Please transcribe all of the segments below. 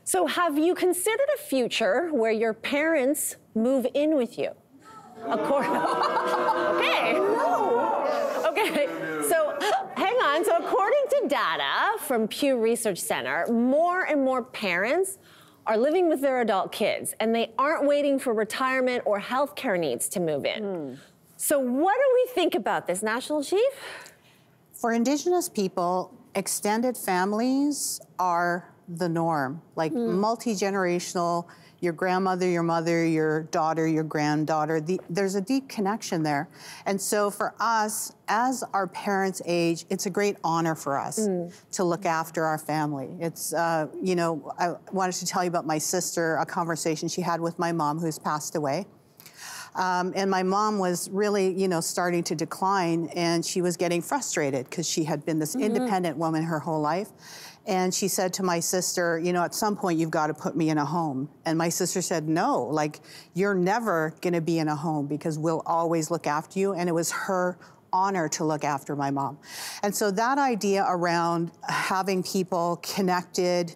So have you considered a future where your parents move in with you? Okay. No. Okay. So hang on. So according to data from Pew Research Center, more and more parents are living with their adult kids, and they aren't waiting for retirement or healthcare needs to move in. So what do we think about this, National Chief? For Indigenous people, extended families are the norm, like multi-generational, your grandmother, your mother, your daughter, your granddaughter, there's a deep connection there. And so for us, as our parents age, it's a great honor for us to look after our family. It's, you know, I wanted to tell you about my sister, a conversation she had with my mom who's passed away. And my mom was really, you know, starting to decline, and she was getting frustrated because she had been this independent woman her whole life. And she said to my sister, you know, at some point you've got to put me in a home. And my sister said, no, like, you're never gonna be in a home because we'll always look after you. And it was her honor to look after my mom. And so that idea around having people connected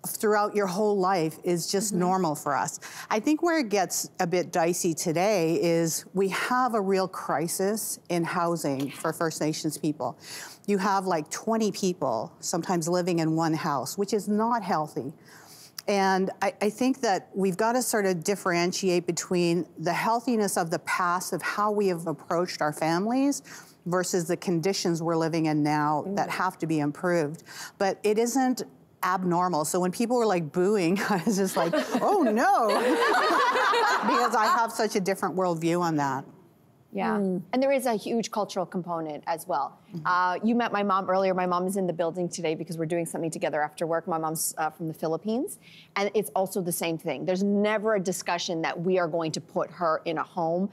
throughout your whole life is just normal for us. I think where it gets a bit dicey today is we have a real crisis in housing for First Nations people. You have like 20 people sometimes living in one house, which is not healthy. And I think that we've got to sort of differentiate between the healthiness of the past of how we have approached our families versus the conditions we're living in now that have to be improved. But it isn't abnormal. So when people were like booing, I was just like, oh no, because I have such a different worldview on that. Yeah, and there is a huge cultural component as well. You met my mom earlier. My mom is in the building today because we're doing something together after work. My mom's from the Philippines, and it's also the same thing. There's never a discussion that we are going to put her in a home,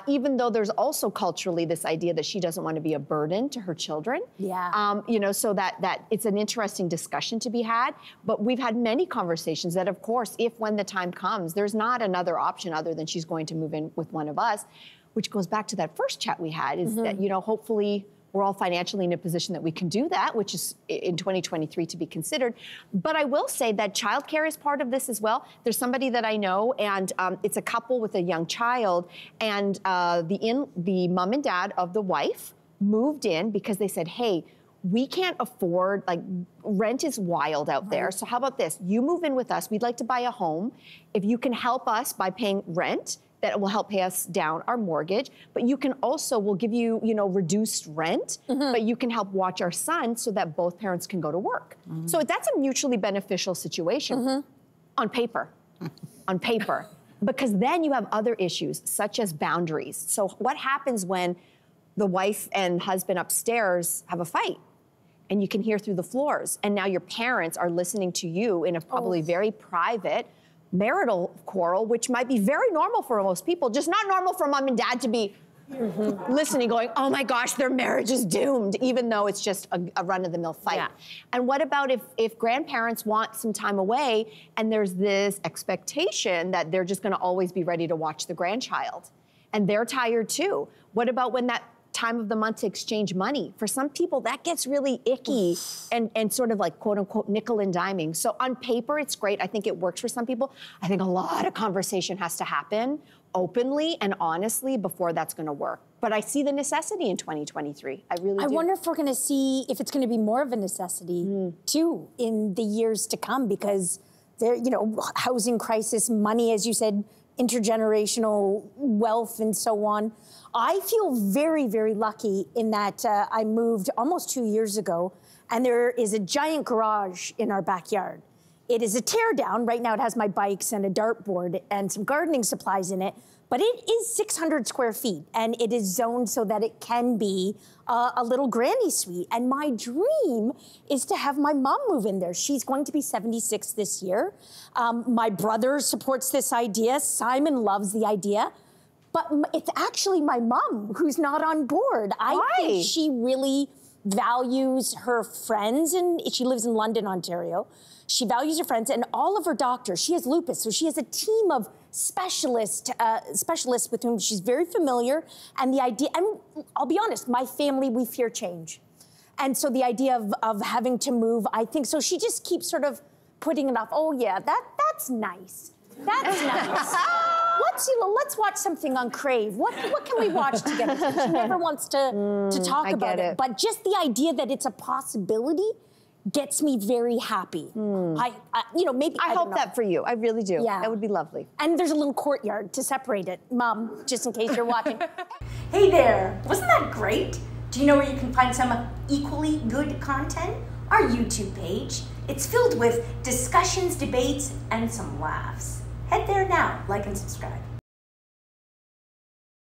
even though there's also culturally this idea that she doesn't want to be a burden to her children. Yeah. You know, so that it's an interesting discussion to be had. But we've had many conversations that, of course, if when the time comes, there's not another option other than she's going to move in with one of us. Which goes back to that first chat we had, is that, you know, hopefully we're all financially in a position that we can do that, which is in 2023 to be considered. But I will say that childcare is part of this as well. There's somebody that I know, and it's a couple with a young child, and the mom and dad of the wife moved in because they said, hey, we can't afford, like, rent is wild out there. So how about this? You move in with us. We'd like to buy a home. If you can help us by paying rent, that will help pay us down our mortgage, but you can also, we'll give you, you know, reduced rent, but you can help watch our son so that both parents can go to work. So that's a mutually beneficial situation on paper, on paper, because then you have other issues such as boundaries. So what happens when the wife and husband upstairs have a fight and you can hear through the floors, and now your parents are listening to you in a probably very private marital quarrel, which might be very normal for most people, just not normal for mom and dad to be listening, going, oh my gosh, their marriage is doomed, even though it's just a run-of-the-mill fight. Yeah. And what about if grandparents want some time away and there's this expectation that they're just gonna always be ready to watch the grandchild, and they're tired too? What about when that time of the month to exchange money? For some people, that gets really icky and sort of like, quote unquote, nickel and diming. So on paper, it's great. I think it works for some people. I think a lot of conversation has to happen openly and honestly before that's gonna work. But I see the necessity in 2023. I really do. I wonder if we're gonna see, if it's gonna be more of a necessity too in the years to come, because there, you know, housing crisis, money, as you said, intergenerational wealth and so on. I feel very, very lucky in that I moved almost 2 years ago, and there is a giant garage in our backyard. It is a tear down. Right now it has my bikes and a dartboard and some gardening supplies in it, but it is 600 square feet, and it is zoned so that it can be a little granny suite. And my dream is to have my mom move in there. She's going to be 76 this year. My brother supports this idea. Simon loves the idea. But it's actually my mom who's not on board. I think she really values her friends, and she lives in London, Ontario. She values her friends and all of her doctors. She has lupus, so she has a team of specialists with whom she's very familiar. And the idea, and I'll be honest, my family, we fear change. And so the idea of having to move, I think, so she just keeps sort of putting it off. Oh yeah, that's nice. That's nice. Let's watch something on Crave. What can we watch together? She never wants to talk about it. But just the idea that it's a possibility gets me very happy. Maybe I hope that for you. I really do. Yeah. That would be lovely. And there's a little courtyard to separate it. Mom, just in case you're watching. Hey there, wasn't that great? Do you know where you can find some equally good content? Our YouTube page. It's filled with discussions, debates, and some laughs. Head there now, like and subscribe.